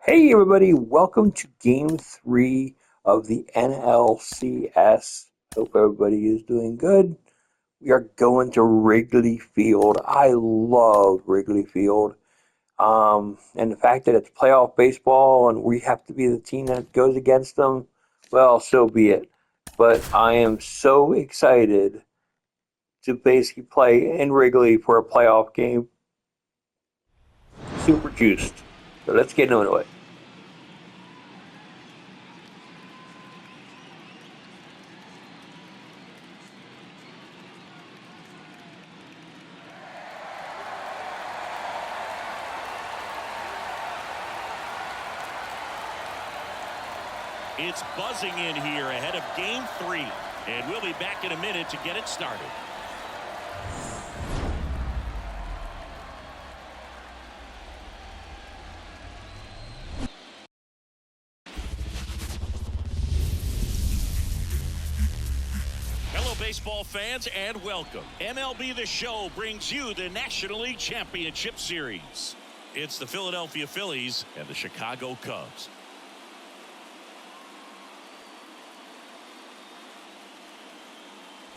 Hey everybody, welcome to game 3 of the NLCS. Hope everybody is doing good. We are going to Wrigley Field. I love Wrigley Field. And the fact that it's playoff baseball and we have to be the team that goes against them, well, so be it. But I am so excited to basically play in Wrigley for a playoff game. Super juiced. So let's get into it. It's buzzing in here ahead of game 3, and we'll be back in a minute to get it started. Hello, baseball fans, and welcome. MLB The Show brings you the National League Championship Series. It's the Philadelphia Phillies and the Chicago Cubs.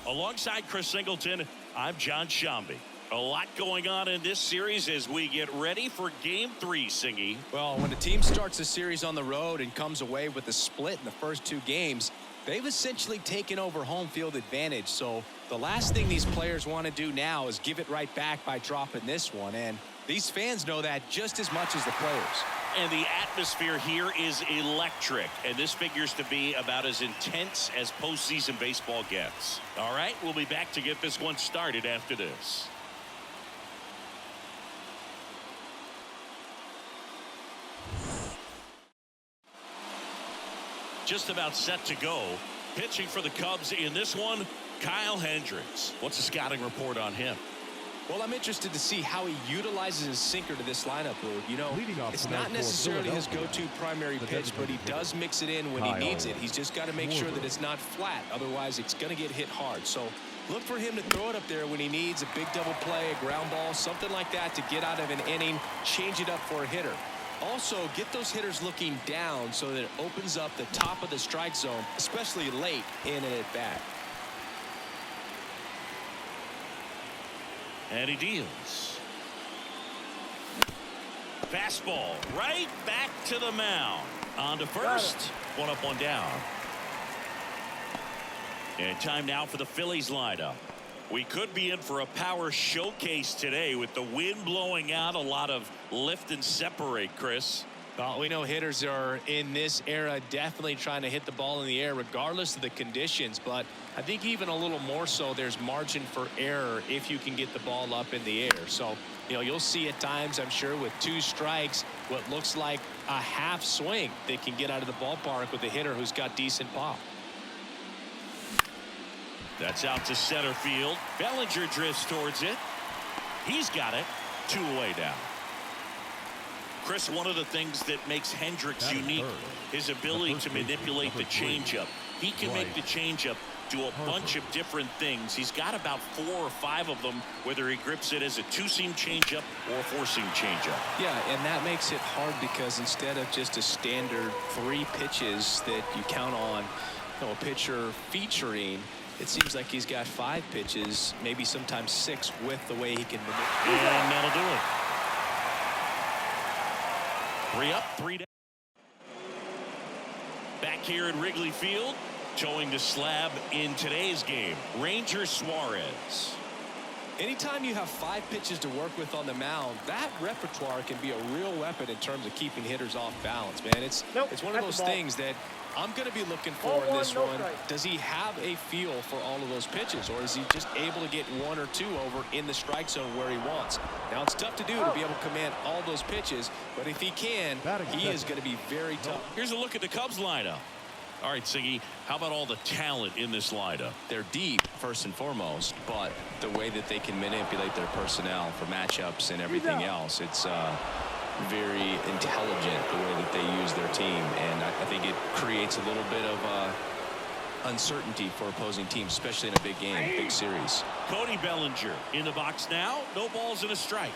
Alongside Chris Singleton, I'm John Shambi. A lot going on in this series as we get ready for Game 3, Singy. Well, when a team starts a series on the road and comes away with a split in the first 2 games, they've essentially taken over home field advantage. So the last thing these players want to do now is give it right back by dropping this one. And these fans know that just as much as the players. And the atmosphere here is electric, and this figures to be about as intense as postseason baseball gets. All right, we'll be back to get this one started after this. Just about set to go. Pitching for the Cubs in this one, Kyle Hendricks. What's the scouting report on him? Well, I'm interested to see how he utilizes his sinker to this lineup, Lou. You know, it's not necessarily his go-to primary pitch, but he does mix it in when he needs it. He's just got to make sure that it's not flat. Otherwise, it's going to get hit hard. So look for him to throw it up there when he needs a big double play, a ground ball, something like that to get out of an inning, change it up for a hitter. Also, get those hitters looking down so that it opens up the top of the strike zone, especially late in an at-bat. And he deals. Fastball right back to the mound. On to first. One up, one down. And time now for the Phillies lineup. We could be in for a power showcase today with the wind blowing out. A lot of lift and separate, Chris. Well, we know hitters are in this era definitely trying to hit the ball in the air regardless of the conditions, but I think even a little more so there's margin for error if you can get the ball up in the air. So, you know, you'll see at times, I'm sure, with 2 strikes, what looks like a half swing that can get out of the ballpark with a hitter who's got decent pop. That's out to center field. Bellinger drifts towards it. He's got it. 2 away now. Chris, one of the things that makes Hendricks unique, his ability to manipulate the changeup. He can make the changeup do a bunch of different things. He's got about 4 or 5 of them, whether he grips it as a 2-seam changeup or a 4-seam changeup. Yeah, and that makes it hard because instead of just a standard 3 pitches that you count on, you know, a pitcher featuring, it seems like he's got 5 pitches, maybe sometimes 6 with the way he can manipulate. And that'll do it. 3 up, 3 down. Back here at Wrigley Field, towing the slab in today's game, Ranger Suarez. Anytime you have 5 pitches to work with on the mound, that repertoire can be a real weapon in terms of keeping hitters off balance, man. It's one of those things that I'm going to be looking for in this one. Does he have a feel for all of those pitches, or is he just able to get 1 or 2 over in the strike zone where he wants? Now, it's tough to do to be able to command all those pitches, but if he can, he is going to be very tough. Here's a look at the Cubs lineup. All right, Siggy, how about all the talent in this lineup? They're deep, first and foremost, but the way that they can manipulate their personnel for matchups and everything else, it's very intelligent the way that they use their team, and I think it creates a little bit of uncertainty for opposing teams, especially in a big game, big series. Cody Bellinger in the box now. No balls and a strike.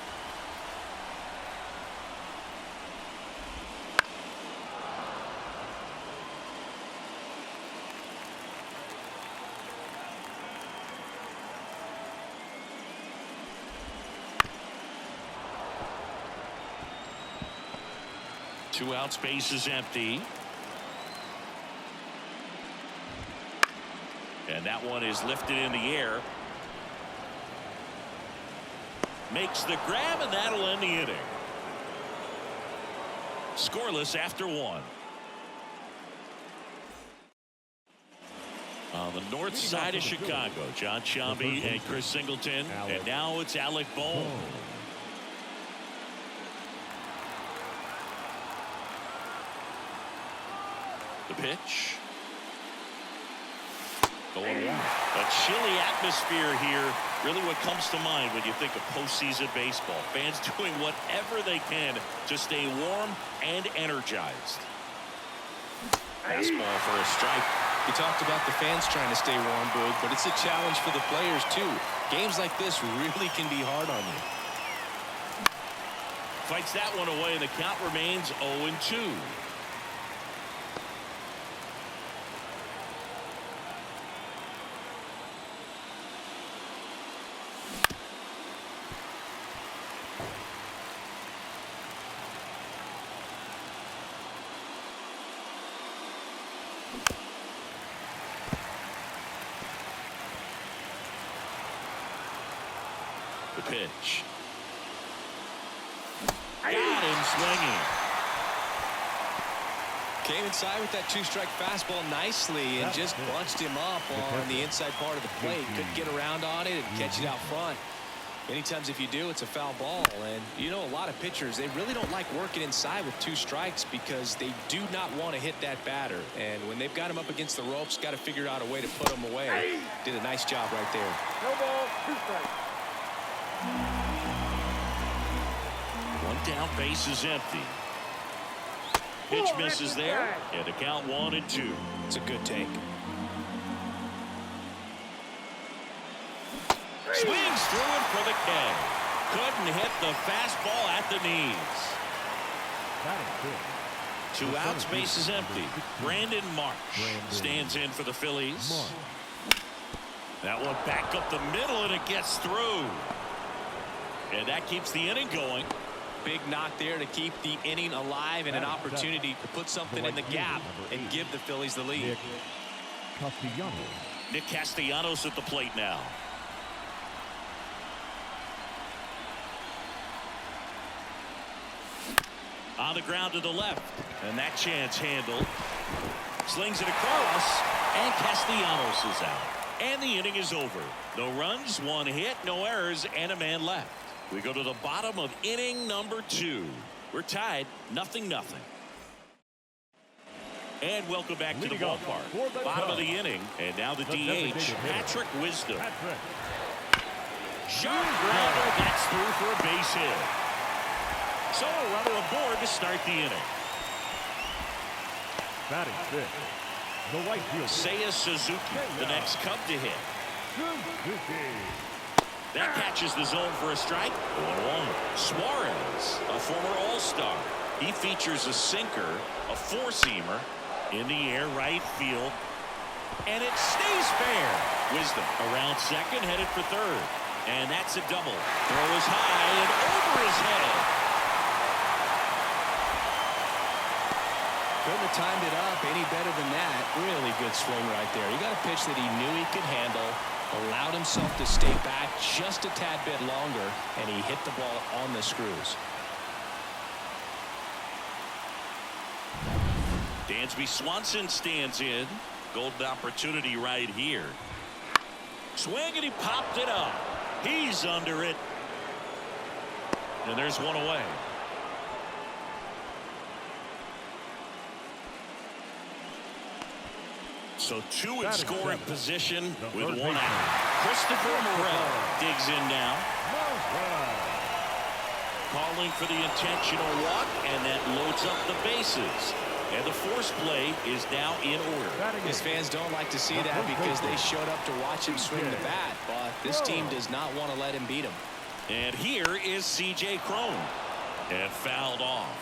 2 outs, base is empty. And that one is lifted in the air. Makes the grab, and that'll end the inning. Scoreless after 1. On the north side of Chicago, John Shambi and Chris Singleton. And now it's Alec Bohm. The pitch. Going one. A chilly atmosphere here. Really what comes to mind when you think of postseason baseball. Fans doing whatever they can to stay warm and energized. Fastball for a strike. You talked about the fans trying to stay warm, Boog, but it's a challenge for the players, too. Games like this really can be hard on you. Fights that one away, and the count remains 0-2. The pitch. Got him swinging. Came inside with that 2-strike fastball nicely and just bunched him up on the inside part of the plate. Couldn't get around on it and catch it out front. Many times if you do, it's a foul ball. And you know, a lot of pitchers, they really don't like working inside with 2 strikes because they do not want to hit that batter. And when they've got him up against the ropes, got to figure out a way to put him away. Did a nice job right there. No ball, 2 strikes. One down, base is empty. Pitch misses there, and the count 1-2. It's a good take. Swings through him for the K. Couldn't hit the fastball at the knees. 2 outs, base is empty. Brandon Marsh stands in for the Phillies. That one back up the middle, and it gets through. And that keeps the inning going. Big knock there to keep the inning alive and an opportunity to put something in the gap and give the Phillies the lead. Nick Castellanos at the plate now. On the ground to the left, and that chance handled. Slings it across, and Castellanos is out. And the inning is over. No runs, 1 hit, no errors, and a man left. We go to the bottom of inning number 2. We're tied 0-0. And welcome back to the ballpark. Bottom of the inning, and now the DH, Patrick Wisdom. Sharp grounder, that's through for a base hit. So a runner aboard to start the inning. Batting fifth, the right fielder, Seiya Suzuki, the next Cub to hit. That catches the zone for a strike. 1-1. Suarez, a former All-Star. He features a sinker, a 4-seamer, in the air right field. And it stays fair. Wisdom around second, headed for third. And that's a double. Throw is high and over his head. Couldn't have timed it up any better than that. Really good swing right there. He got a pitch that he knew he could handle, allowed himself to stay back just a tad bit longer, and he hit the ball on the screws. Dansby Swanson stands in. Golden opportunity right here. Swing, and he popped it up. He's under it. And there's one away. So 2 in scoring position with 1 out. Christopher Morel digs in now. Calling for the intentional walk, and that loads up the bases. And the force play is now in order. His fans don't like to see that because they showed up to watch him swing the bat, but this team does not want to let him beat him. And here is C.J. Cron. And fouled off.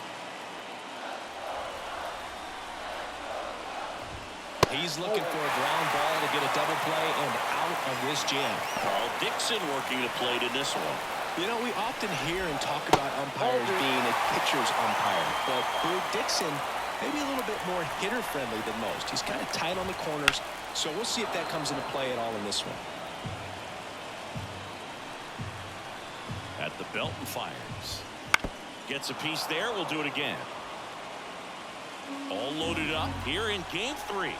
He's looking for a ground ball to get a double play and out of this jam. Paul Dixon working the plate in this one. You know, we often hear and talk about umpires being a pitcher's umpire, but Boog Dixon maybe a little bit more hitter-friendly than most. He's kind of tight on the corners, so we'll see if that comes into play at all in this one. At the belt and fires. Gets a piece there. We'll do it again. All loaded up here in game 3.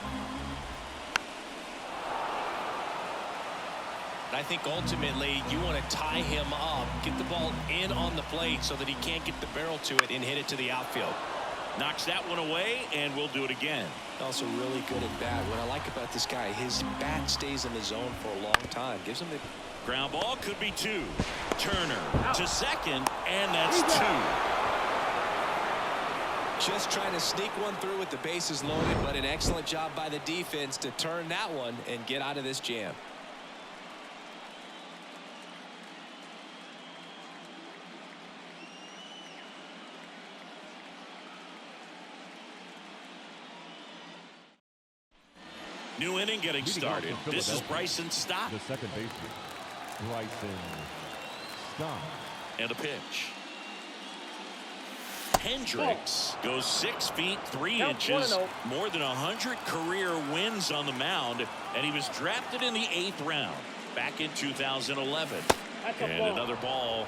I think ultimately you want to tie him up, get the ball in on the plate so that he can't get the barrel to it and hit it to the outfield. Knocks that one away, and we'll do it again. Also really good at bat. What I like about this guy, his bat stays in the zone for a long time. Gives him the ground ball, could be 2. Turner to second, and that's 2. Just trying to sneak one through with the bases loaded, but an excellent job by the defense to turn that one and get out of this jam. New inning getting started. This is Bryson Stott. The second baseman, Bryson Stott. And a pitch. Hendricks goes 6 feet 3 inches, more than 100 career wins on the mound, and he was drafted in the 8th round back in 2011. And another ball.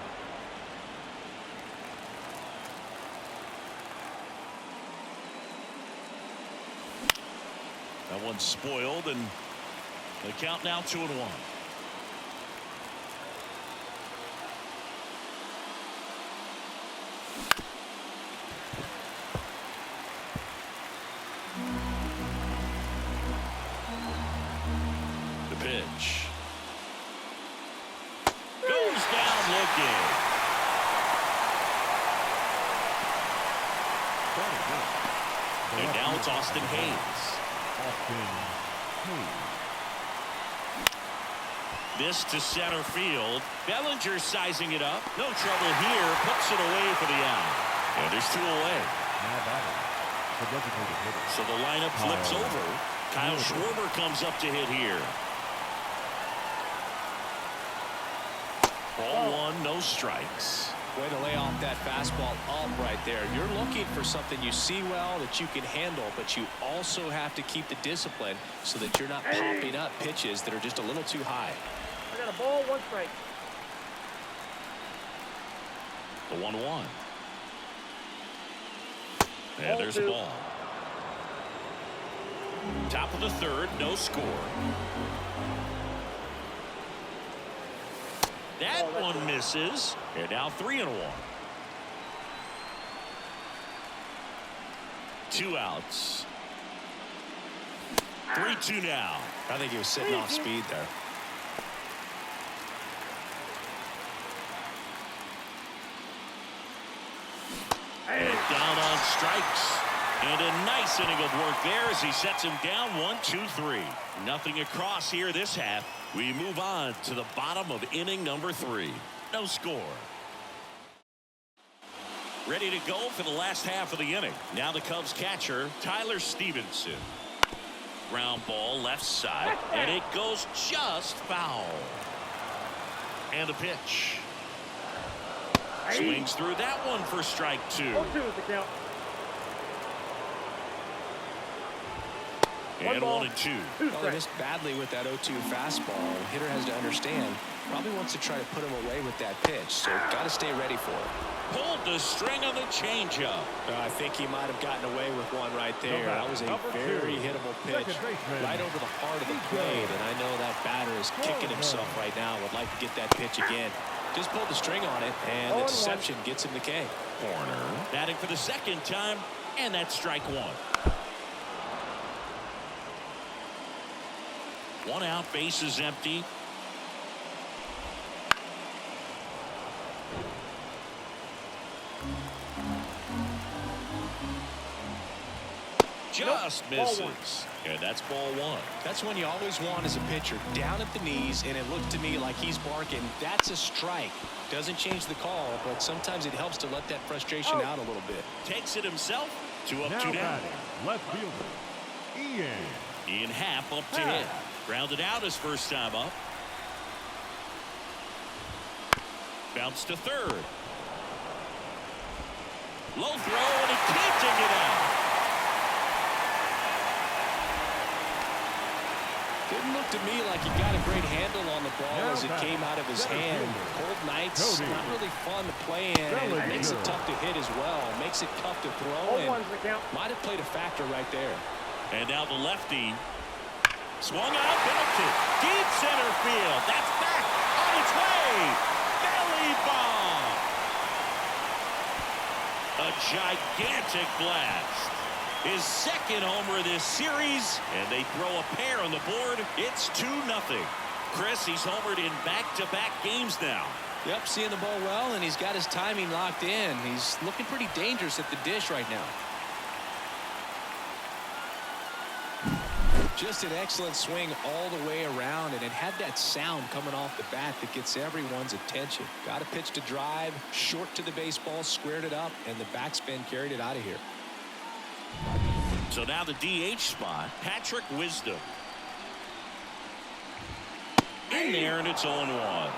That one's spoiled, and the count now 2-1. The pitch goes down looking. And now it's Austin Hayes. This to center field. Bellinger sizing it up. No trouble here. Puts it away for the out. And there's 2 away. So the lineup flips over. Kyle Schwarber comes up to hit here. Ball 1, no strikes. Way to lay off that fastball up right there. You're looking for something you see well that you can handle, but you also have to keep the discipline so that you're not popping up pitches that are just a little too high. I got a ball, 1 strike. The 1-1. And there's a ball. Top of the 3rd, no score. That one misses. And now 3-1. 2 outs. 3-2 now. I think he was sitting off speed there. And down on strikes. And a nice inning of work there as he sets him down 1-2-3. Nothing across here this half. We move on to the bottom of inning number 3. No score. Ready to go for the last half of the inning. Now the Cubs catcher, Tyler Stevenson. Ground ball left side, and it goes just foul. And a pitch. Swings through that one for strike 2. 0-2 is the count. And 1-2. Well, they missed badly with that 0-2 fastball. Hitter has to understand. Probably wants to try to put him away with that pitch, so got to stay ready for it. Pulled the string on the changeup. I think he might have gotten away with one right there. That was a very hittable pitch right over the heart of the plate, and I know that batter is kicking himself right now. Would like to get that pitch again. Just pulled the string on it, and the deception gets him the K. Corner. Batting for the 2nd time, and that's strike 1. 1 out, base is empty. Just misses. And that's ball 1. That's one you always want as a pitcher. Down at the knees, and it looked to me like he's barking. That's a strike. Doesn't change the call, but sometimes it helps to let that frustration out a little bit. Takes it himself. 2 up, 2 down. Left fielder, Ian Happ up to hit. Grounded out his first time up. Bounce to third. Low throw, and he can't dig it out. Didn't look to me like he got a great handle on the ball as it came out of his hand. Cold nights, not really fun to play in, and it makes it tough to hit as well. Makes it tough to throw, and might have played a factor right there. And now the lefty swung out, belted, deep center field. That's back on its way. Belly bomb. A gigantic blast. His second homer this series, and they throw a pair on the board. It's 2-0. Chris, he's homered in back-to-back games now. Yep, seeing the ball well, and he's got his timing locked in. He's looking pretty dangerous at the dish right now. Just an excellent swing all the way around, and it had that sound coming off the bat that gets everyone's attention. Got a pitch to drive, short to the baseball, squared it up, and the backspin carried it out of here. So now the DH spot, Patrick Wisdom. In there, and it's 0-1.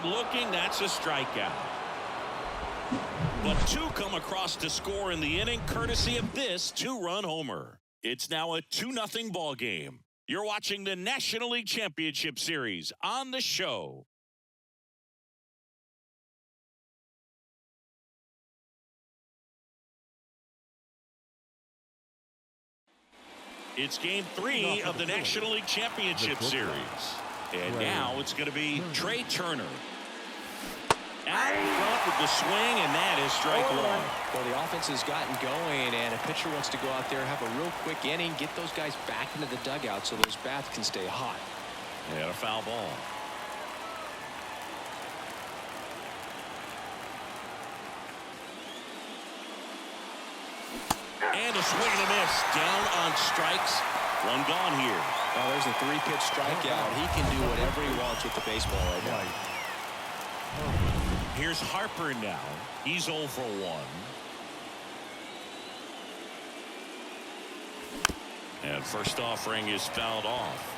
Looking, that's a strikeout. But two come across to score in the inning, courtesy of this two-run homer. It's now a 2-0 ball game. You're watching the National League Championship Series on the show. It's game 3 of the National League Championship Series. And now it's going to be Trey Turner. Out in front with the swing, and that is strike one. Well, the offense has gotten going, and a pitcher wants to go out there, have a real quick inning, get those guys back into the dugout so those bats can stay hot. And a foul ball. And a swing and a miss. Down on strikes. One gone here. Well, there's a 3-pitch strikeout. He can do whatever he wants with the baseball right now. Here's Harper now. He's 0 for 1. And first offering is fouled off.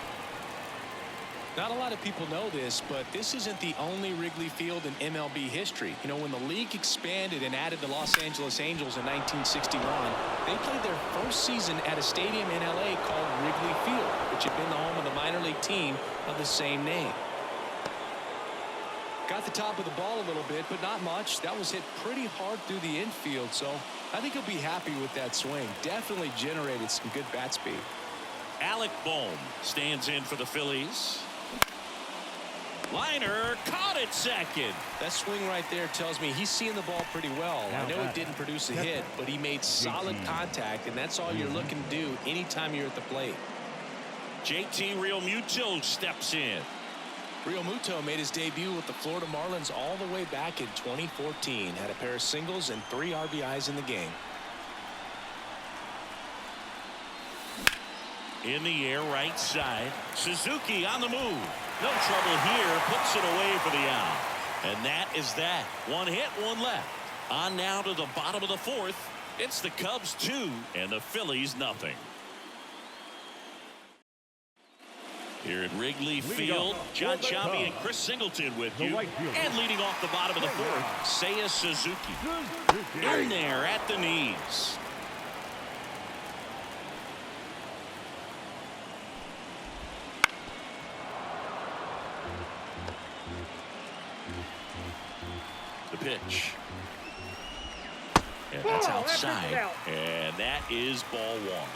Not a lot of people know this, but this isn't the only Wrigley Field in MLB history. You know, when the league expanded and added the Los Angeles Angels in 1961, they played their first season at a stadium in LA called Wrigley Field, which had been the home of the minor league team of the same name. Got the top of the ball a little bit, but not much. That was hit pretty hard through the infield, so I think he'll be happy with that swing. Definitely generated some good bat speed. Alec Bohm stands in for the Phillies. Liner caught at second. That swing right there tells me he's seeing the ball pretty well. I know it didn't produce a hit, but he made solid contact, and that's all you're looking to do anytime you're at the plate. JT Realmuto steps in. Realmuto made his debut with the Florida Marlins all the way back in 2014. Had a pair of singles and 3 RBIs in the game. In the air, right side. Suzuki on the move. No trouble here. Puts it away for the out. And that is that. 1 hit, 1 left. On now to the bottom of the 4th. It's the Cubs 2 and the Phillies nothing. Here at Wrigley Field, John Chambi and Chris Singleton with you. And leading off the bottom of the 4th, Seiya Suzuki. In there at the knees. The pitch. And that's outside. And that is ball 1.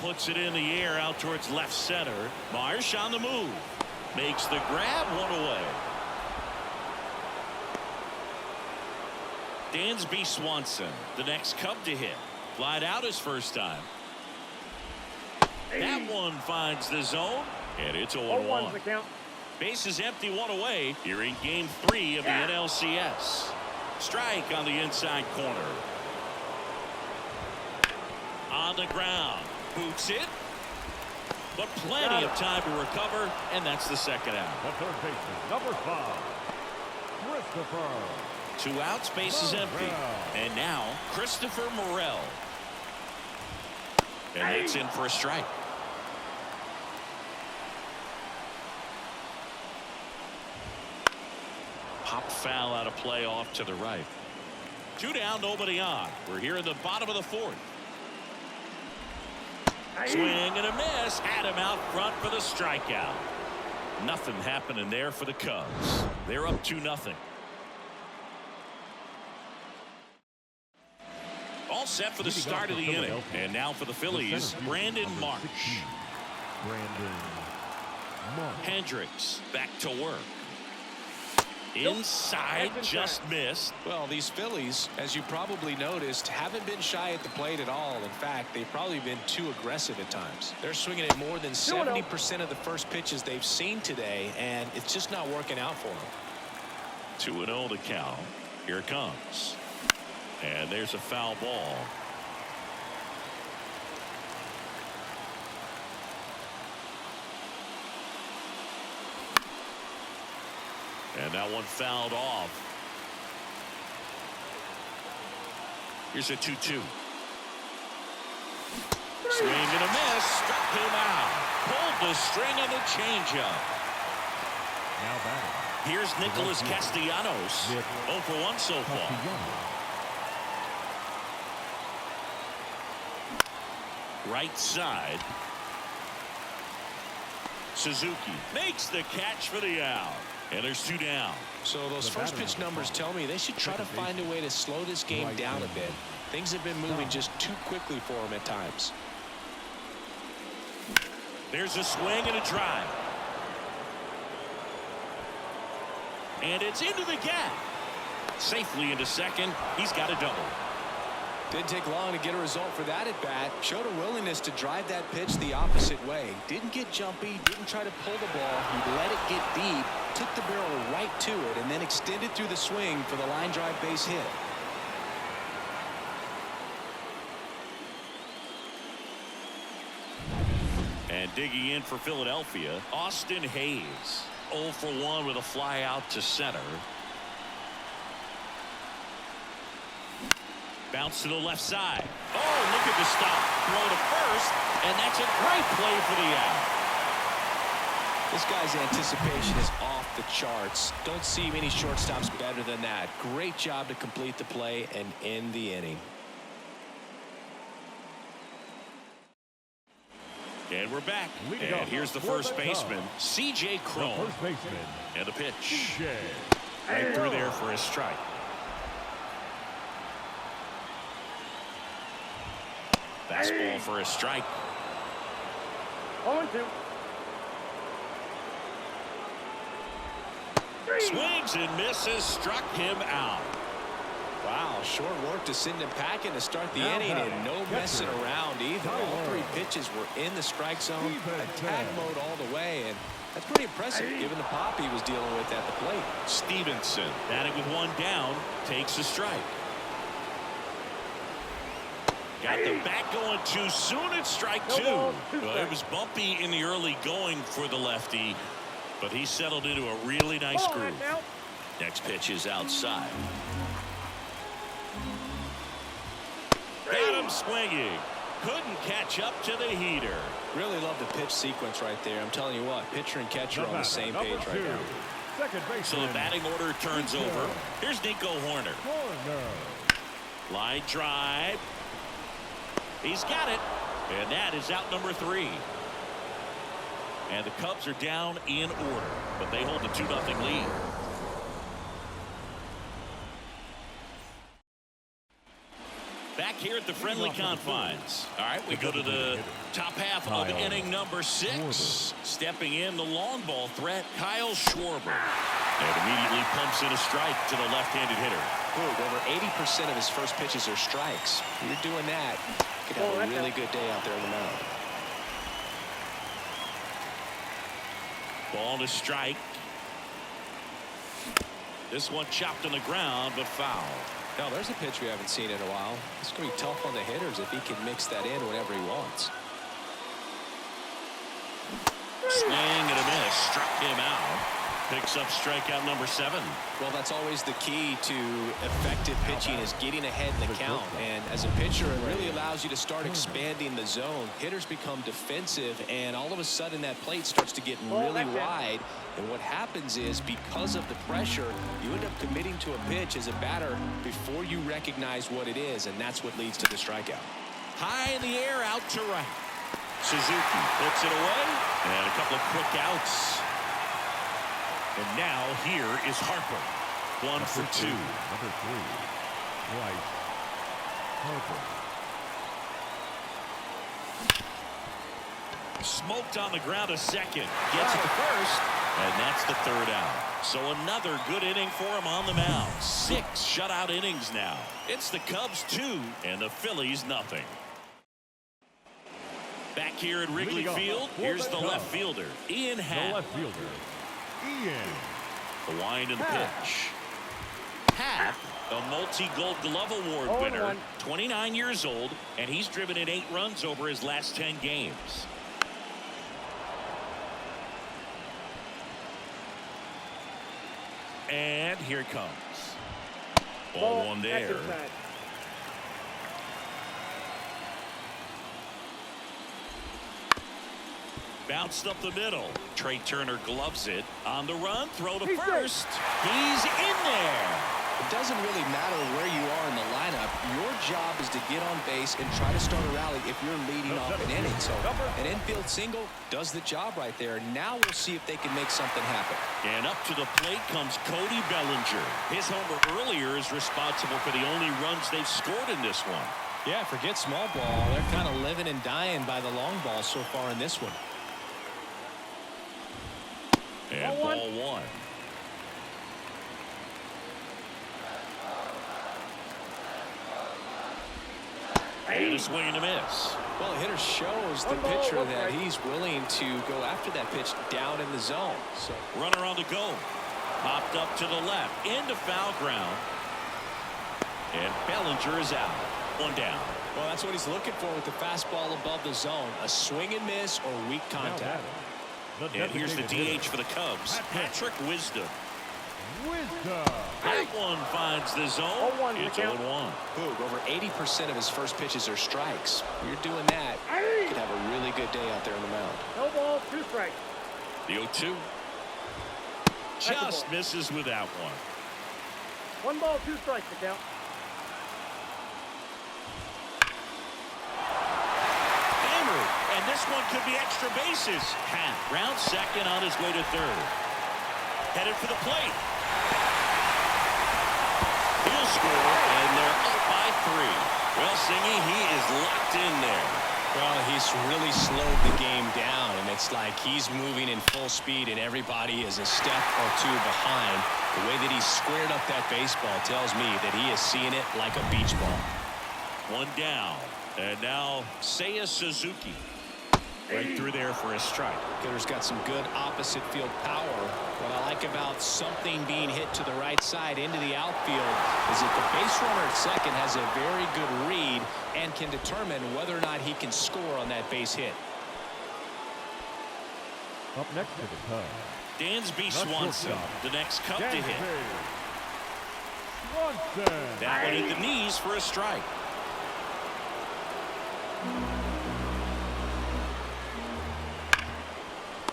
Puts it in the air out towards left center. Marsh on the move. Makes the grab, 1 away. Dansby Swanson, the next Cub to hit. Flied out his first time. That one finds the zone, and it's 0-1. Base is empty, 1 away. Here in game 3 of the NLCS. Strike on the inside corner. On the ground. Boots it. But plenty of time to recover, and that's the second out. The third baseman, number 5, Christopher. 2 outs, base is empty. And now, Christopher Morel. And it's in for a strike. Pop foul out of play off to the right. 2 down, nobody on. We're here in the bottom of the 4th. Swing and a miss. Had him out front for the strikeout. Nothing happening there for the Cubs. They're up 2-0. All set for the start of the inning. And now for the Phillies, Brandon Marsh. Hendricks back to work. Inside, just missed. Well, these Phillies, as you probably noticed, haven't been shy at the plate at all. In fact, they've probably been too aggressive at times. They're swinging at more than 70% of the first pitches they've seen today, and it's just not working out for them. 2-0 to count. Here it comes. And there's a foul ball. And that one fouled off. Here's a 2-2. Swing and a miss. Struck him out. Pulled the string on the changeup. Now batting. Here's Nicholas Castellanos. 0 for 1 so far. Right side. Suzuki makes the catch for the out. And there's 2 down. So those first pitch numbers tell me they should try to find a way to slow this game down a bit. Things have been moving just too quickly for them at times. There's a swing and a drive. And it's into the gap. Safely into second. He's got a double. Didn't take long to get a result for that at bat. Showed a willingness to drive that pitch the opposite way. Didn't get jumpy, didn't try to pull the ball. He let it get deep, took the barrel right to it, and then extended through the swing for the line drive base hit. And digging in for Philadelphia, Austin Hayes. 0 for 1 with a fly out to center. Bounce to the left side. Oh, look at the stop. Throw to first, and that's a great play for the out. This guy's anticipation is off the charts. Don't see many shortstops better than that. Great job to complete the play and end the inning. And we're back. And here's the first baseman, C.J. Cron. And the pitch. Right through there for a strike. Fastball for a strike. 0-2. Swings and misses. Struck him out. Wow, short work to send him packing to start the inning, and no messing around either. All 3 pitches were in the strike zone, attack mode all the way, and that's pretty impressive given the pop he was dealing with at the plate. Stevenson, batting with 1 down, takes a strike. Got the bat going too soon at strike 2. Well, it was bumpy in the early going for the lefty, but he settled into a really nice groove. Next pitch is outside. Got him swinging. Couldn't catch up to the heater. Really love the pitch sequence right there. I'm telling you what, pitcher and catcher on the same page right now. So the batting order turns over. Here's Nico Horner. Line drive. He's got it. And that is out number 3. And the Cubs are down in order, but they hold a 2-0 lead. Back here at the friendly confines. All right, we go to the top half of inning number 6. Stepping in the long ball threat, Kyle Schwarber. And immediately pumps in a strike to the left-handed hitter. Good. Over 80% of his first pitches are strikes. If you're doing that, you could have a really good day out there on the mound. Ball to strike. This one chopped on the ground, but foul. Now, there's a pitch we haven't seen in a while. It's going to be tough on the hitters if he can mix that in whenever he wants. Swing and a miss. Struck him out. Picks up strikeout number 7. Well, that's always the key to effective pitching is getting ahead in the count. And as a pitcher, it really allows you to start expanding the zone. Hitters become defensive, and all of a sudden that plate starts to get really wide. And what happens is, because of the pressure, you end up committing to a pitch as a batter before you recognize what it is, and that's what leads to the strikeout. High in the air, out to right. Suzuki puts it away, and a couple of quick outs. And now here is Harper. 1 for 2. Number 3. Bryce Harper. Smoked on the ground a second. Gets it to first. And that's the 3rd out. So another good inning for him on the mound. 6 shutout innings now. It's the Cubs 2 and the Phillies nothing. Back here at Wrigley Field, here's the left fielder, Ian Happ. The left fielder, Ian. The wind and the pitch. Happ, a multi-Gold Glove Award winner, 29 years old, and he's driven in 8 runs over his last 10 games. And here it comes. Ball 1 there. Bounced up the middle. Trey Turner gloves it. On the run, throw to first. He's in there. It doesn't really matter where you are in the lineup. Your job is to get on base and try to start a rally if you're leading off an inning. So an infield single does the job right there. Now we'll see if they can make something happen. And up to the plate comes Cody Bellinger. His homer earlier is responsible for the only runs they've scored in this one. Yeah, forget small ball. They're kind of living and dying by the long ball so far in this one. And ball 1. And a swing and a miss. Well, a hitter shows the pitcher that he's willing to go after that pitch down in the zone. So runner on the go. Popped up to the left into foul ground. And Bellinger is out. 1 down. Well, that's what he's looking for with the fastball above the zone. A swing and miss or weak contact. And here's the DH for the Cubs, Patrick Wisdom. That one finds the zone. It's 0-1. Boog, over 80% of his first pitches are strikes. You're doing that, you can have a really good day out there on the mound. No ball, 2 strikes. The 0-2. Just misses with that one. 1 ball, 2 strikes to count. And this one could be extra bases. Happ round second on his way to 3rd. Headed for the plate. He'll score, and they're up by 3. Well, Singy, he is locked in there. Well, he's really slowed the game down, and it's like he's moving in full speed, and everybody is a step or 2 behind. The way that he squared up that baseball tells me that he is seeing it like a beach ball. 1 down. And now Seiya Suzuki. Right through there for a strike. Hitter's got some good opposite field power. What I like about something being hit to the right side into the outfield is that the base runner at second has a very good read and can determine whether or not he can score on that base hit. Up next to the Cubs, Dansby Swanson, the next Cub to hit. Swanson. That one hit the knees for a strike.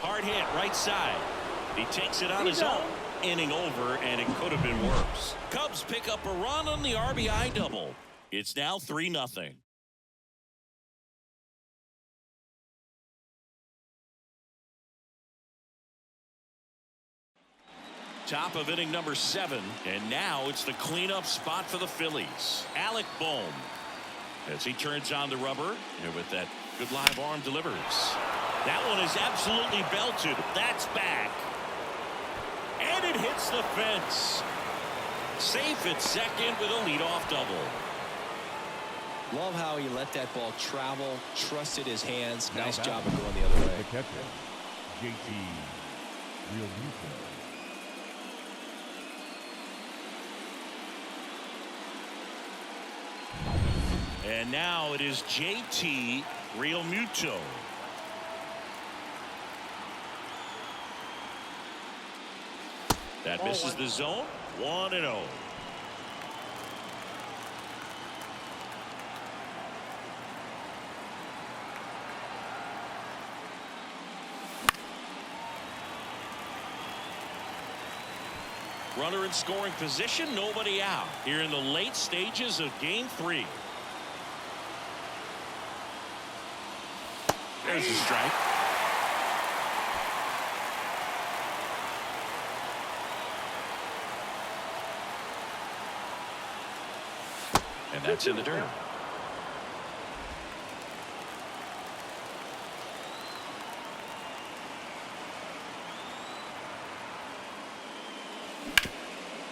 Hard hit, right side. He takes it on his own. Inning over, and it could have been worse. Cubs pick up a run on the RBI double. It's now 3-0. Top of inning number 7, and now it's the cleanup spot for the Phillies. Alec Bohm, as he turns on the rubber, and with that good live arm delivers. That one is absolutely belted. That's back. And it hits the fence. Safe at second with a leadoff double. Love how he let that ball travel, trusted his hands. Nice job of going the other way. The catcher, JT Realmuto. And now it is JT Realmuto. That misses the zone. 1-0. Runner in scoring position, nobody out here in the late stages of game 3. There's a strike. And that's in the dirt.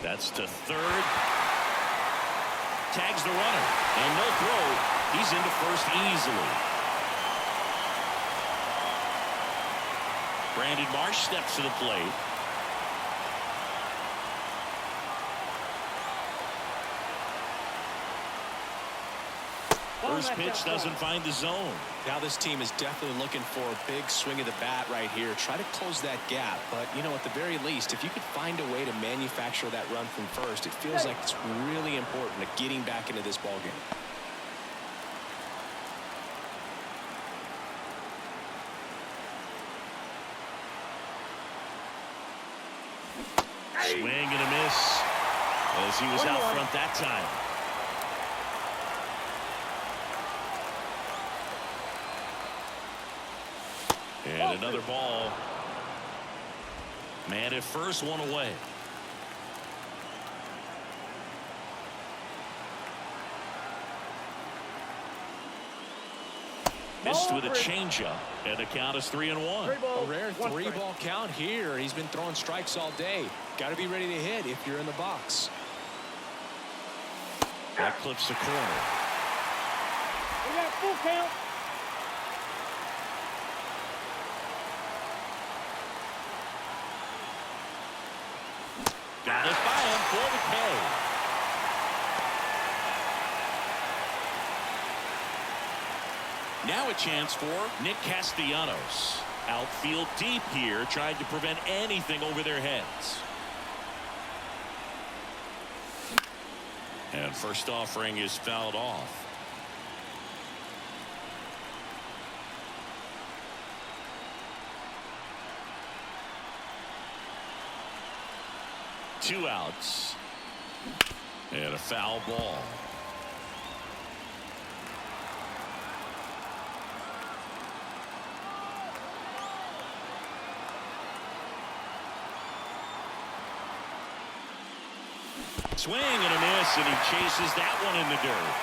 That's to third. Tags the runner. And no throw. He's into first easily. Brandon Marsh steps to the plate. First pitch doesn't find the zone. Now this team is definitely looking for a big swing of the bat right here. Try to close that gap. But, you know, at the very least, if you could find a way to manufacture that run from first, it feels like it's really important to getting back into this ballgame. Swing and a miss as he was out front that time. And another ball. Man at first, one away. Missed with a changeup, and the count is 3-1. A rare 3-ball count here. He's been throwing strikes all day. Got to be ready to hit if you're in the box. That clips the corner. We got full count. Got it by him for the K. Now a chance for Nick Castellanos. Outfield deep here, trying to prevent anything over their heads. And first offering is fouled off. Two outs. And a foul ball. Swing and a miss, and he chases that one in the dirt.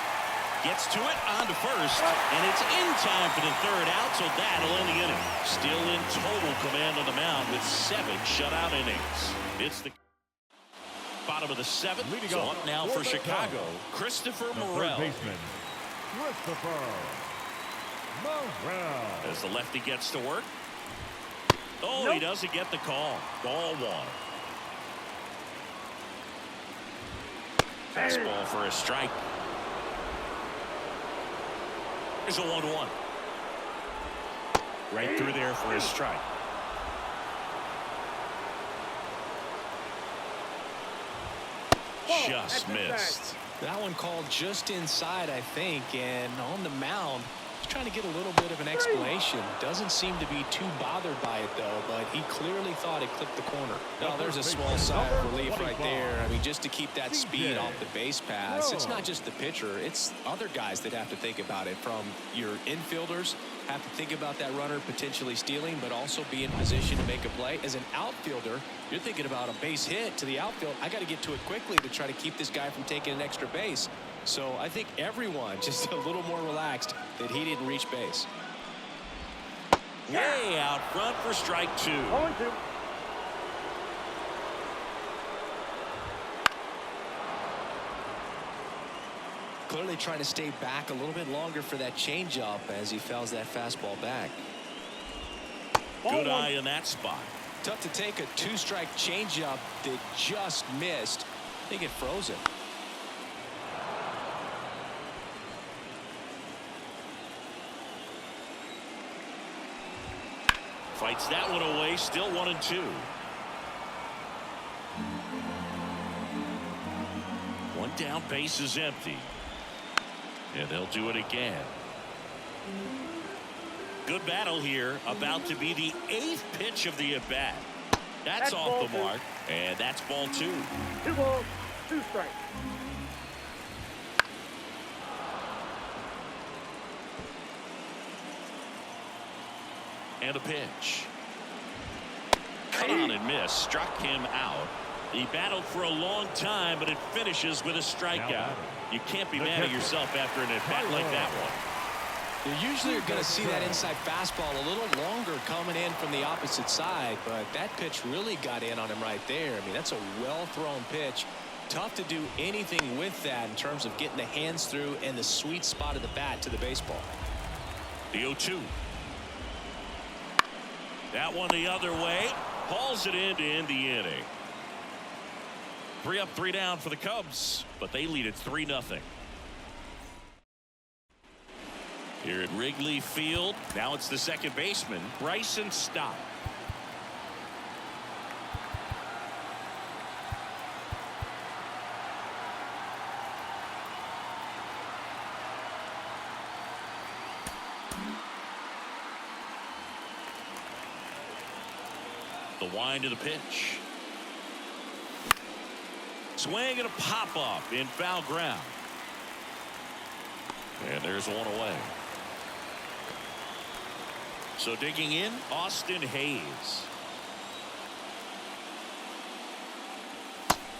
Gets to it, on to first, and it's in time for the third out, so that'll end the inning. Still in total command on the mound with 7 shutout innings. It's the bottom of the 7th, so up now for Chicago, Christopher Morel. Christopher Morel. As the lefty gets to work. Oh, he doesn't get the call. Ball 1. Fastball for a strike. There's a 1-1. Right through there for a strike. Just missed. That one called just inside, I think, and on the mound, he's trying to get a little bit of an explanation. Doesn't seem to be too bothered by it, though, but he clearly thought it clipped the corner. Now, there's a small sigh of relief right there. I mean, just to keep that speed off the base pass, it's not just the pitcher, it's other guys that have to think about it. From your infielders, have to think about that runner potentially stealing, but also be in position to make a play. As an outfielder, you're thinking about a base hit to the outfield. I got to get to it quickly to try to keep this guy from taking an extra base. So I think everyone just a little more relaxed that he didn't reach base. Way out front for strike 2. 0-2. Clearly trying to stay back a little bit longer for that changeup as he fouls that fastball back. Good eye in that spot. Tough to take a 2-strike changeup that just missed. I think it froze it. Fights that one away. Still 1-2. One down, base is empty. And they'll do it again. Good battle here. About to be the 8th pitch of the at-bat. That's off the mark. And that's ball 2. 2 balls, 2 strikes. And a pitch. Cut on and miss. Struck him out. He battled for a long time, but it finishes with a strikeout. You can't be mad at yourself after an at-bat like that one. You usually are going to see that inside fastball a little longer coming in from the opposite side, but that pitch really got in on him right there. I mean, that's a well-thrown pitch. Tough to do anything with that in terms of getting the hands through and the sweet spot of the bat to the baseball. The 0-2. That one the other way. Hauls it in to end the inning. 3 up, 3 down for the Cubs, but they lead it 3-0. Here at Wrigley Field, now it's the second baseman, Bryson Stott. The wind of the pitch. Swing and a pop-off in foul ground. And there's one away. So digging in, Austin Hayes.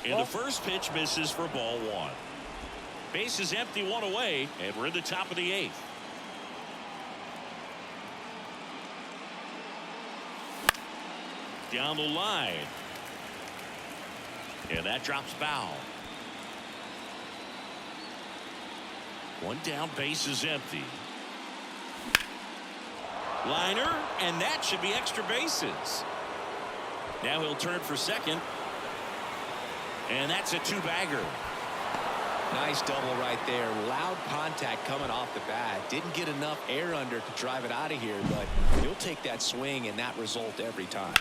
And the first pitch misses for ball 1. Base is empty, 1 away, and we're in the top of the 8th. Down the line. And that drops foul. 1 down, base is empty. Liner, and that should be extra bases. Now he'll turn for second. And that's a 2-bagger. Nice double right there. Loud contact coming off the bat. Didn't get enough air under to drive it out of here, but he'll take that swing and that result every time.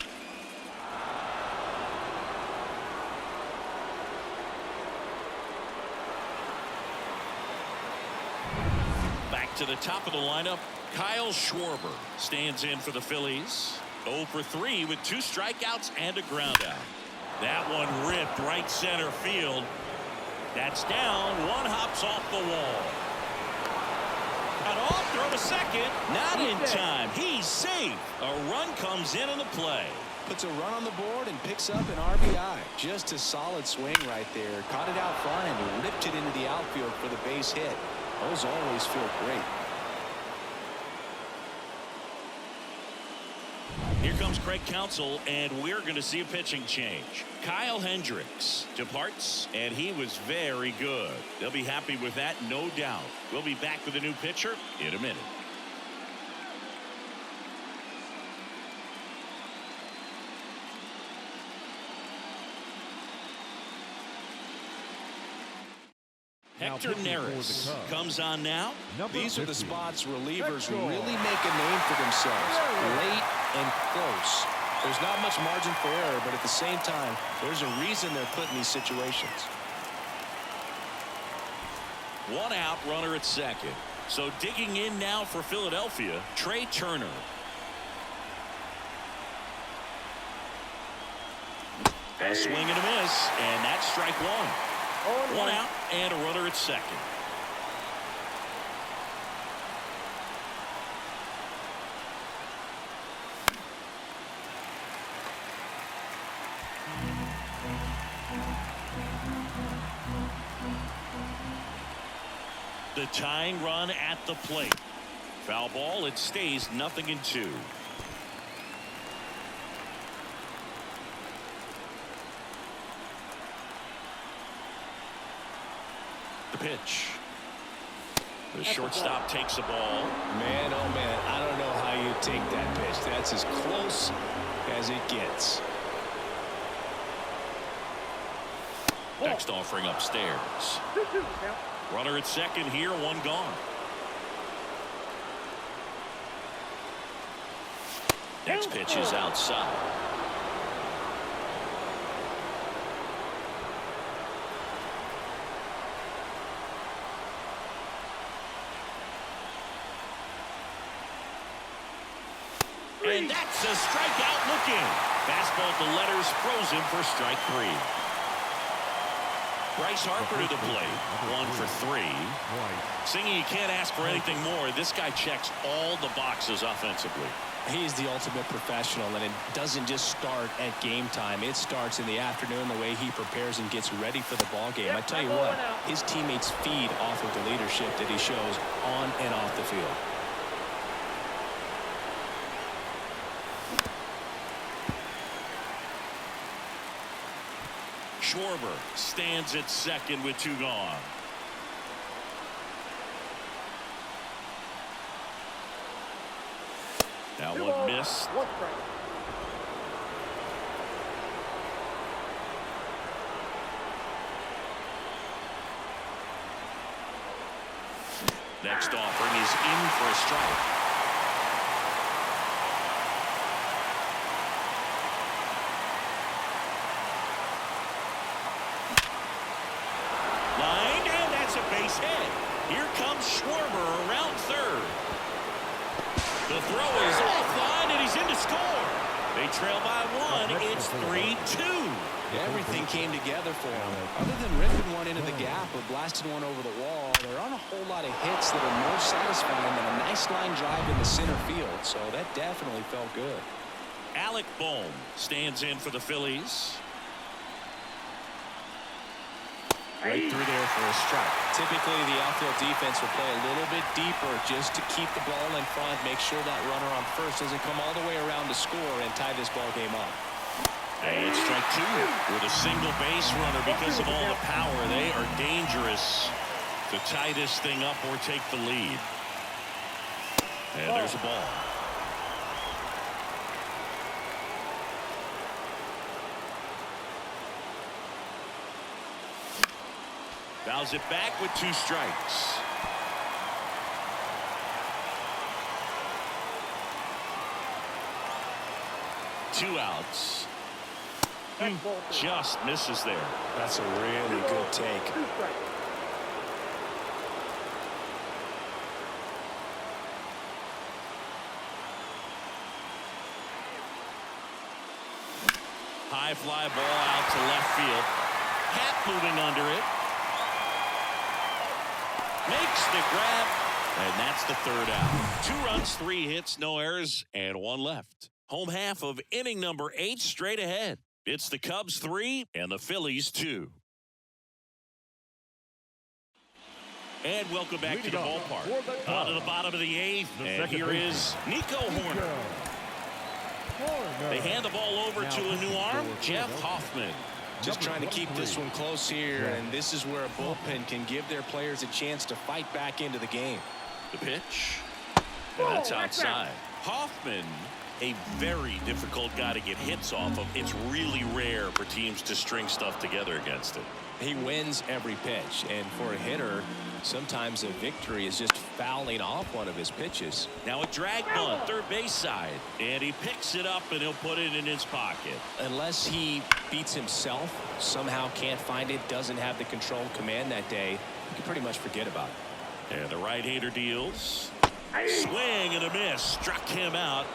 To the top of the lineup, Kyle Schwarber stands in for the Phillies. 0 for 3 with 2 strikeouts and a ground out. That one ripped right center field. That's down. One hops off the wall. Cut off, throw to second. Not in time. He's safe. A run comes in on the play. Puts a run on the board and picks up an RBI. Just a solid swing right there. Caught it out front and ripped it into the outfield for the base hit. Those always feel great. Here comes Craig Counsell, and we're going to see a pitching change. Kyle Hendricks departs, and he was very good. They'll be happy with that, no doubt. We'll be back with a new pitcher in a minute. Hector Neris comes on now. These are the spots relievers really make a name for themselves. Late and close. There's not much margin for error, but at the same time, there's a reason they're put in these situations. 1 out, runner at second. So digging in now for Philadelphia, Trey Turner. A swing and a miss, and that's strike 1. 1 out and a runner at second. The tying run at the plate. Foul ball. It stays 0-2. The pitch. The shortstop takes the ball. Man, oh man, I don't know how you take that pitch. That's as close as it gets. Next offering upstairs. Runner at second here, 1 gone. Next pitch is outside. And that's a strikeout looking. Fastball at the letters, frozen for strike 3. Bryce Harper to the plate, 1 for 3. Singing, you can't ask for anything more. This guy checks all the boxes offensively. He's the ultimate professional, and it doesn't just start at game time. It starts in the afternoon, the way he prepares and gets ready for the ball game. I tell you what, his teammates feed off of the leadership that he shows on and off the field. Schwarber stands at second with 2 gone. That one missed. Next offering is in for a strike. Line, and that's a base hit. Here comes Schwarber around third. The throw is offline, and he's in to score. They trail by 1. It's 3-2. Everything came together for him. Other than ripping one into the gap or blasting one over the wall, there aren't a whole lot of hits that are more satisfying than a nice line drive in the center field. So that definitely felt good. Alec Bohm stands in for the Phillies. Right through there for a strike. Typically, the outfield defense will play a little bit deeper just to keep the ball in front, make sure that runner on first doesn't come all the way around to score and tie this ball game up. And strike 2 with a single base runner. Because of all the power, they are dangerous to tie this thing up or take the lead. And there's a ball. Fouls it back with 2 strikes. Two outs. Just misses there. That's a really good take. High fly ball out to left field. Hat moving under it. Makes the grab, and that's the 3rd out. 2 runs, 3 hits, no errors, and 1 left. Home half of inning number 8 straight ahead. It's the Cubs 3 and the Phillies 2. And welcome back to the ballpark. On to the bottom of the 8th, and here is Nico Horner. They hand the ball over to a new arm, Jeff Hoffman. Just trying to keep this one close here, and this is where a bullpen can give their players a chance to fight back into the game. The pitch. And that's outside. Hoffman, a very difficult guy to get hits off of. It's really rare for teams to string stuff together against it. He wins every pitch, and for a hitter, sometimes a victory is just fouling off one of his pitches. Now a drag bunt, third base side, and he picks it up and he'll put it in his pocket. Unless he beats himself, somehow can't find it, doesn't have the control command that day, you can pretty much forget about it. And the right-hander deals. Swing and a miss, struck him out,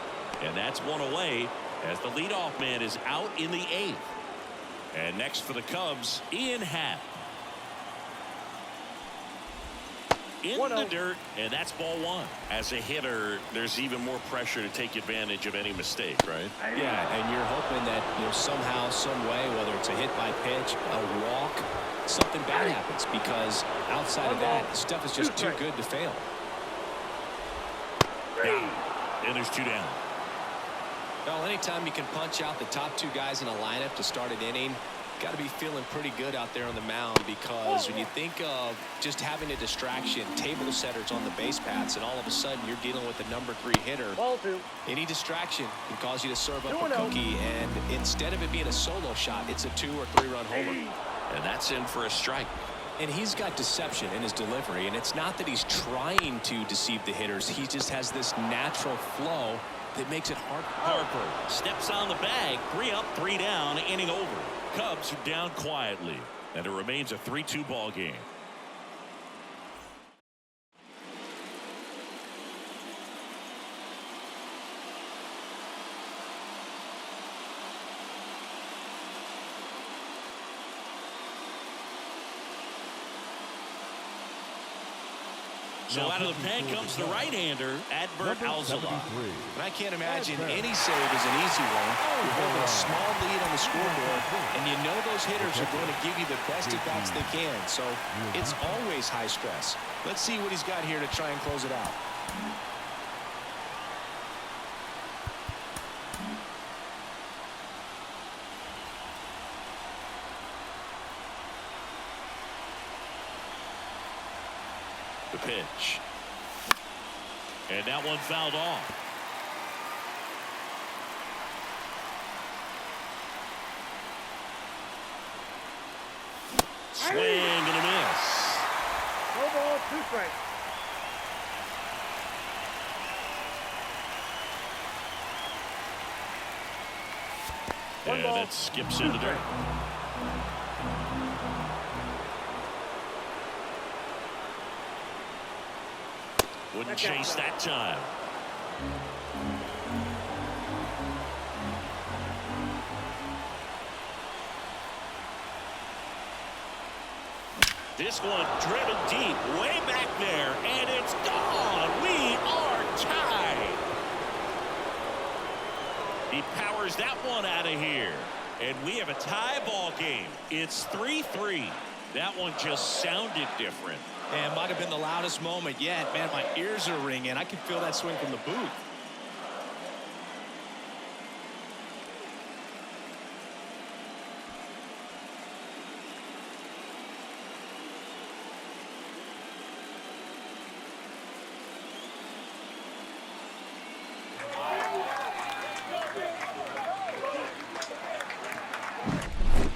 and that's 1 away as the leadoff man is out in the 8th. And next for the Cubs, Ian Happ. In the dirt, and that's ball 1. As a hitter, there's even more pressure to take advantage of any mistake, right? Yeah, and you're hoping that, somehow, some way, whether it's a hit by pitch, a walk, something bad happens, because outside of that, stuff is just too good to fail. And there's 2 down. Well, anytime you can punch out the top 2 guys in a lineup to start an inning, got to be feeling pretty good out there on the mound, because when you think of just having a distraction, table setters on the base paths, and all of a sudden you're dealing with the number 3 hitter, any distraction can cause you to serve up a cookie, and instead of it being a solo shot, it's a 2 or 3 run homer. And that's in for a strike. And he's got deception in his delivery, and it's not that he's trying to deceive the hitters. He just has this natural flow that makes it hard. Harper steps on the bag. 3 up, 3 down, inning over. Cubs are down quietly, and it remains a 3-2 ball game. So out of the pen comes the right-hander, Adbert Alzolay. And I can't imagine any save is an easy one. You're holding a small lead on the scoreboard, and you know those hitters are going to give you the best at-bats they can. So it's always high stress. Let's see what he's got here to try and close it out. The pitch. And that one fouled off. Swing and a miss. No ball, 2 strikes. And that skips into dirt. Wouldn't chase that time. This one driven deep, way back there, and it's gone. We are tied. He powers that one out of here, and we have a tie ball game. It's 3-3. That one just sounded different. And might have been the loudest moment yet. Man, my ears are ringing. I can feel that swing from the booth.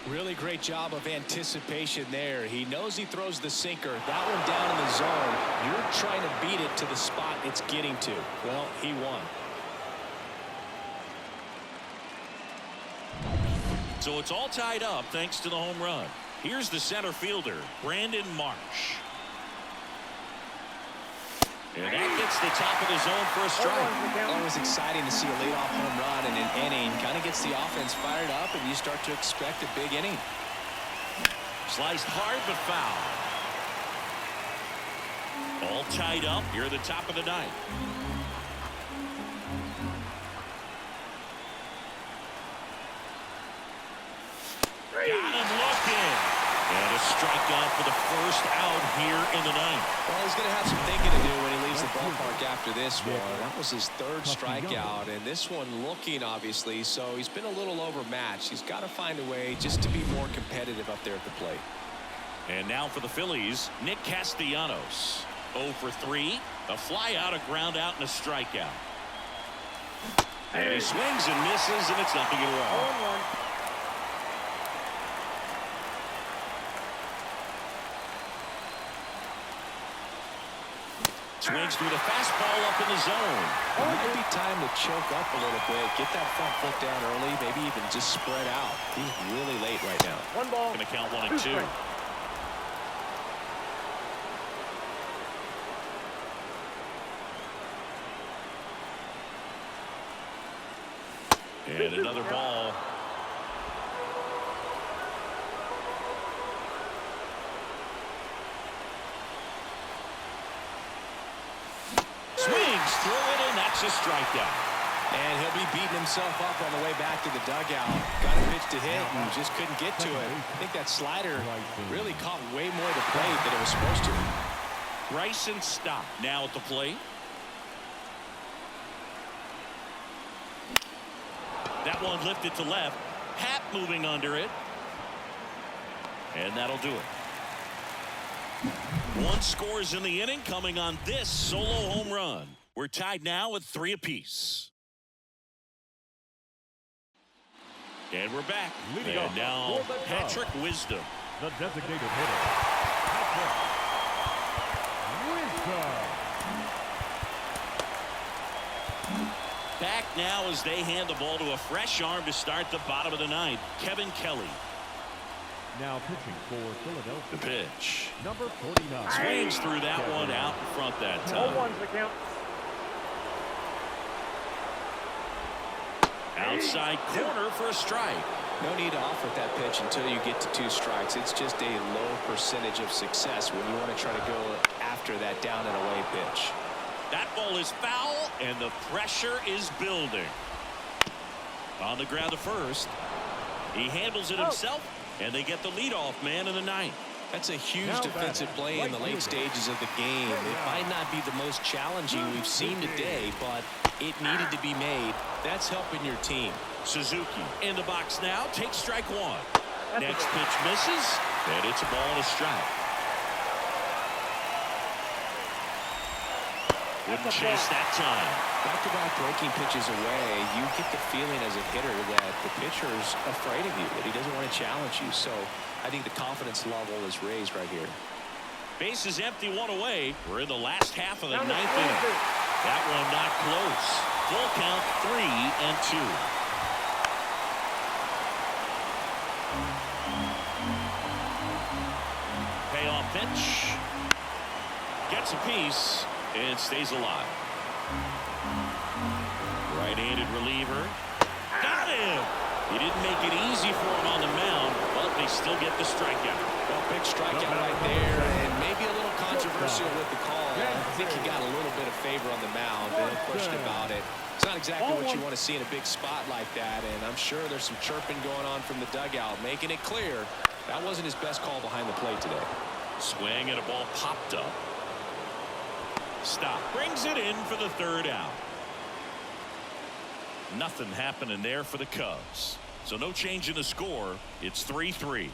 Really great job of anticipation there. He knows he throws the sinker. That one down in the zone. You're trying to beat it to the spot it's getting to. Well, he won. So it's all tied up thanks to the home run. Here's the center fielder, Brandon Marsh. And that gets the top of the zone for a strike. Always exciting to see a leadoff home run in an inning. Kind of gets the offense fired up, and you start to expect a big inning. Sliced hard but foul. All tied up here at the top of the ninth. Got him looking. And a strikeout for the first out here in the ninth. Well, he's going to have some thinking to do when he leaves the ballpark after this one. That was his 3rd strikeout, and this one looking, obviously, so he's been a little overmatched. He's got to find a way just to be more competitive up there at the plate. And now for the Phillies, Nick Castellanos. 0 for 3. A fly out, a ground out, and a strikeout. And he swings and misses, and it's nothing at all. Swings through the fastball up in the zone. It might be time to choke up a little bit, get that front foot down early, maybe even just spread out. He's really late right now. 1 ball. Going to count 1 and 2. And another ball. Swings through it, and that's a strikeout. And he'll be beating himself up on the way back to the dugout. Got a pitch to hit and just couldn't get to it. I think that slider really caught way more of the plate than it was supposed to. Bryson Stott now at the plate. That one lifted to left. Happ moving under it. And that'll do it. 1 scores in the inning coming on this solo home run. We're tied now at 3 apiece. And we're back. And now Patrick Wisdom. The designated hitter, Patrick Wisdom. Back now as they hand the ball to a fresh arm to start the bottom of the ninth. Kevin Kelly. Now pitching for Philadelphia. The pitch. Number 49. Swings through that one out in front that time. 0-1's the count. Outside corner for a strike. No need to offer that pitch until you get to 2 strikes. It's just a low percentage of success when you want to try to go after that down and away pitch. That ball is foul, and the pressure is building. On the ground to first. He handles it himself, and they get the leadoff man in the ninth. That's a huge defensive play in the late stages of the game. It might not be the most challenging we've seen today, but it needed to be made. That's helping your team. Suzuki in the box now. Takes strike 1. Next pitch misses, and it's a ball and a strike. Wouldn't chase that time. Back-to-back breaking pitches away, you get the feeling as a hitter that the pitcher's afraid of you, that he doesn't want to challenge you. So I think the confidence level is raised right here. Base is empty, 1 away. We're in the last half of the ninth inning. That one not close. Full count, 3-2. Payoff pitch. Gets a piece and stays alive. Right-handed reliever. Got him! He didn't make it easy for him on the mound, but they still get the strikeout. Well, big strikeout right there, and maybe a little controversial with the call. I think he got a little bit of favor on the mound. No question about it. It's not exactly what you want to see in a big spot like that, and I'm sure there's some chirping going on from the dugout, making it clear that wasn't his best call behind the plate today. Swing and a ball popped up. Stop. Brings it in for the 3rd out. Nothing happening there for the Cubs. So no change in the score. It's 3-3.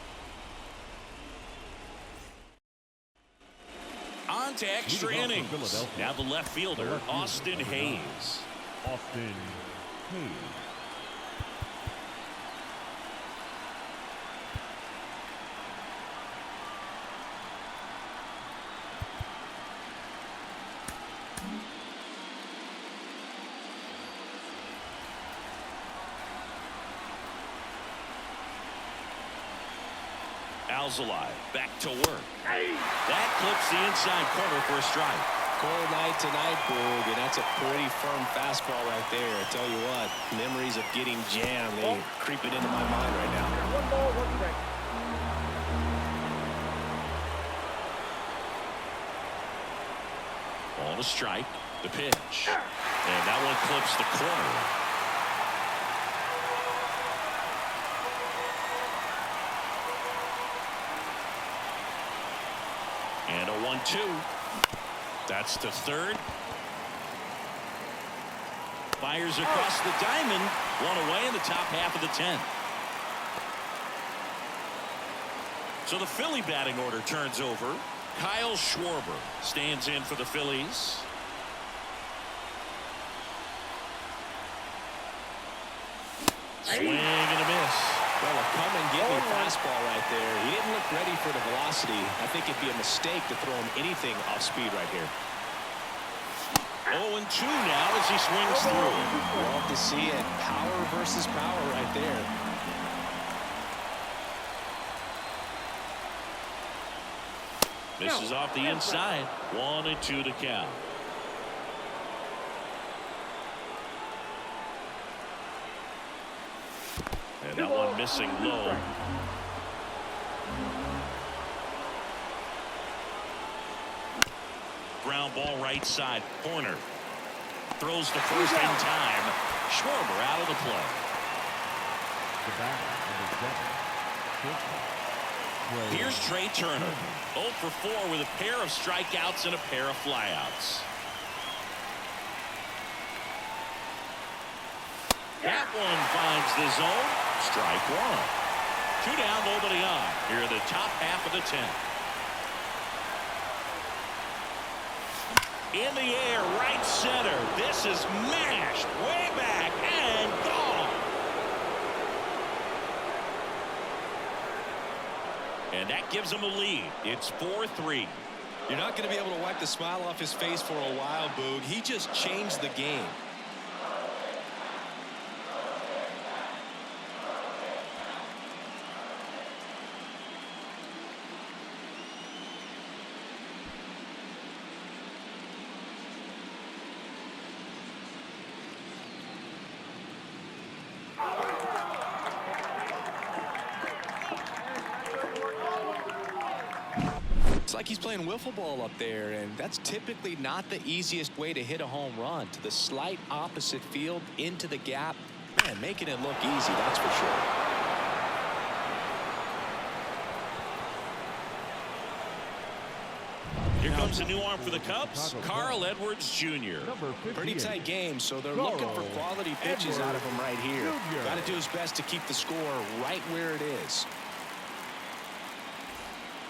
On to extra innings. Now the left fielder, Austin Hayes. Austin Hayes. Alzolay back to work. That clips the inside corner for a strike. Cold night tonight, Boog, and that's a pretty firm fastball right there. I tell you what, memories of getting jammed, they creeping into my mind right now. 1 ball, 1 strike. Ball to strike. The pitch. And that one clips the corner. And a 1-2. That's to 3rd. Fires across the diamond. 1 away in the top half of the 10th. So the Philly batting order turns over. Kyle Schwarber stands in for the Phillies. Swing and a miss. Well, a come and get me fastball right there. He didn't look ready for the velocity. I think it'd be a mistake to throw him anything off speed right here. 0-2 now as he swings through. Love to see it. Power versus power right there. This is off the inside. 1-2 to count. And that one missing low. Ground ball right side corner. Throws to first in time. Schwarber out of the play. The batter, number 7. Here's Trey Turner. 0 for 4 with a pair of strikeouts and a pair of flyouts. That one finds the zone. Strike 1. 2 down, nobody on. Here in the top half of the 10th. In the air, right center. This is mashed way back and gone. And that gives them a lead. It's 4-3. You're not going to be able to wipe the smile off his face for a while, Boog. He just changed the game. It's like he's playing wiffle ball up there, and that's typically not the easiest way to hit a home run. To the slight opposite field, into the gap. Man, making it look easy, that's for sure. Here comes a new arm for the Cubs, Carl Edwards Jr. Pretty tight game, so they're looking for quality pitches out of him right here. Got to do his best to keep the score right where it is.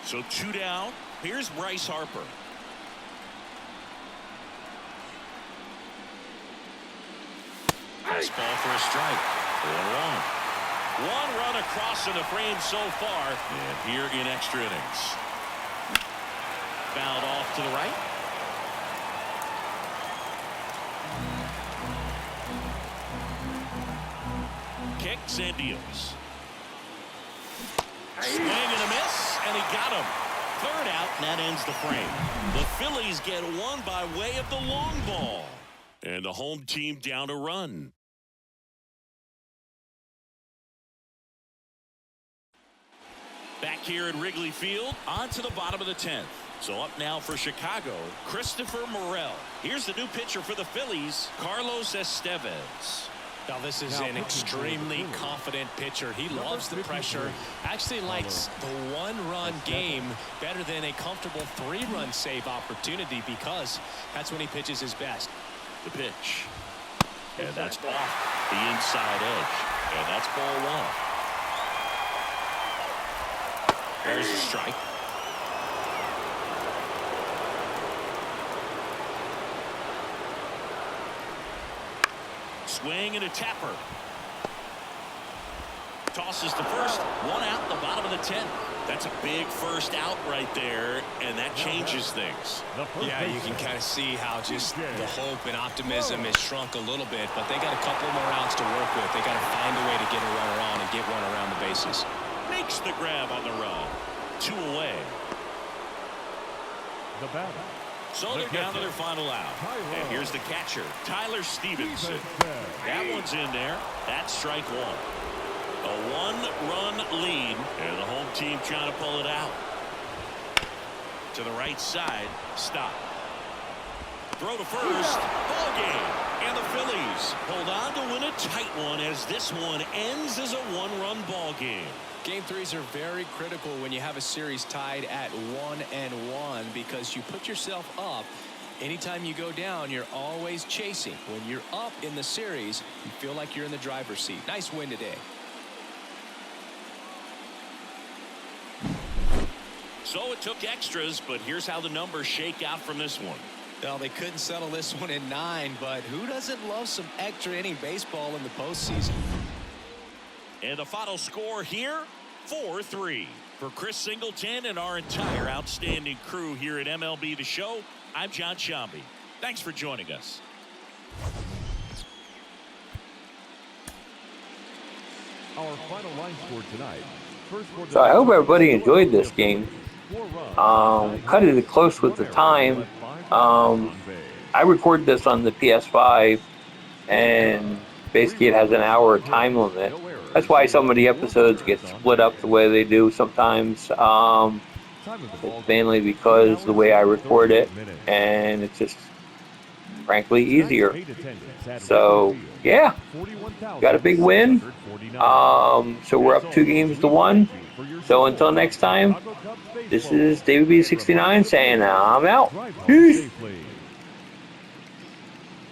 So 2 down. Here's Bryce Harper. Fastball for a strike. 1-1. 1 run across in the frame so far, and here in extra innings. Fouled off to the right. Kicks and deals. Swing and a miss, and he got him. 3rd out, and that ends the frame. The Phillies get one by way of the long ball. And the home team down a run. Back here at Wrigley Field, on to the bottom of the 10th. So up now for Chicago, Christopher Morel. Here's the new pitcher for the Phillies, Carlos Estevez. Now this is an extremely confident pitcher. He loves the pressure. Actually likes the 1-run game better than a comfortable 3-run save opportunity because that's when he pitches his best. The pitch. And that's off the inside edge. And that's ball 1. There's a strike. Swing and a tapper. Tosses to first. 1 out, the bottom of the 10th. That's a big first out right there, and that changes things. Yeah, you can kind of see how just the hope and optimism has shrunk a little bit, but they got a couple more outs to work with. They got to find a way to get a runner on and get one around the bases. Makes the grab on the run. 2 away. The batter. So they're down to their final out. And here's the catcher, Tyler Stevenson. That one's in there. That's strike 1. A 1-run lead, and the home team trying to pull it out. To the right side, stop. Throw to first, ball game. And the Phillies hold on to win a tight one as this one ends as a 1-run ball game. Game 3s are very critical when you have a series tied at 1-1 because you put yourself up. Anytime you go down, you're always chasing. When you're up in the series, you feel like you're in the driver's seat. Nice win today. So it took extras, but here's how the numbers shake out from this one. Well, they couldn't settle this one in 9, but who doesn't love some extra inning baseball in the postseason? And the final score here, 4-3. For Chris Singleton and our entire outstanding crew here at MLB The Show, I'm John Shambi. Thanks for joining us. Our final line score tonight. So I hope everybody enjoyed this game. Cut it close with the time. I recorded this on the PS5, and basically it has an hour time limit. That's why some of the episodes get split up the way they do sometimes. It's mainly because the way I record it, and it's just frankly easier. So yeah, got a big win. So we're up 2-1. So until next time, this is David B69 saying I'm out. Peace.